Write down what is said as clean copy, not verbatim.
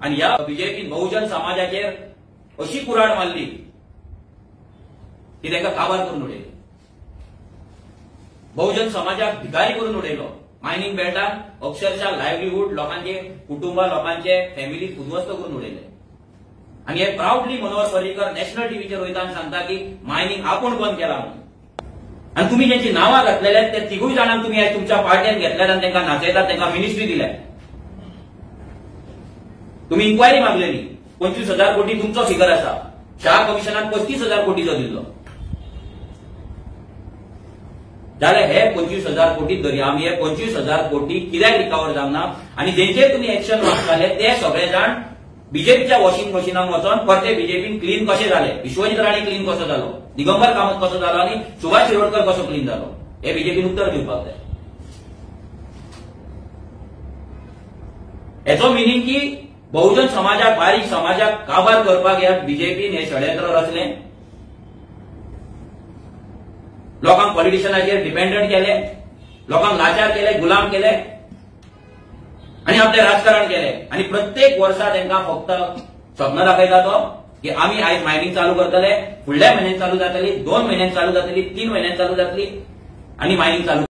आणि ह्या बीजेपीन बहुजन समाजाचेर अशी कुराड मारली की तांकां काबार करून उडयली. बहुजन समाजाक भिकारी करून उडयलो. मायनिंग बेल्टान अक्षरशः लायव्हलीहूड लोकांचे कुटुंब लोकांचे फॅमिली उद्ध्वस्त करून उडयले. आणि हे प्राऊडली मनोहर पर्रीकर नॅशनल टीव्हीचेर वयता आनी सांगता की मायनिंग आपूण बंद केला म्हणून. आणि तुम्ही ज्यांची नावां घातलेल्या त्या तिगूय जाणांक तुम्ही आज तुमच्या पार्ट्यान घेतल्यात आणि तांकां नाचयतात, तांकां मिनिस्ट्री दिल्या. तुम्ही इन्क्वायरी मागलेली. 25,000 कोटी तुमचो फिगर आसा. शाह कमिशनान 35,000 कोटीचो दिल्लो. जाल्यार हे 25,000 कोटी धरी आमी हे 25,000 कोटी कित्याक रिकवर जावना आनी जेंचेर तुम्ही एक्शन मागताले ते सगळे जाण बीजेपीच्या वॉशिंग मशिनान वचोन परते बीजेपीन क्लीन कशे जाले. विश्वजीत राणे क्लीन कसो जालो, दिगंबर कामत कसो जालो आनी सुभाष शिरोडकर कसो क्लीन जालो, हे बीजेपीन उत्तर दिवपाक जाय. हेचो मिनींग की बहुजन समाजाक बारीक समाजाक काबार करपाक ह्या बीजेपीन हे षडयंत्र रचलें. लोकांक पॉलिटिशियनाचेर डिपेंडंट केले, लोकांक लाचार केले, गुलाम केले आणि आपले राजकारण केले. आणि प्रत्येक वर्सा तांकां फक्त स्वप्न दाखयता तो की आमी आयज मायनिंग चालू करतले, फुडल्या म्हयन्यात चालू जातली, 2 म्हयन्यांत चालू जातली, 3 म्हयन्यांत चालू जातली आणि मायनिंग चालू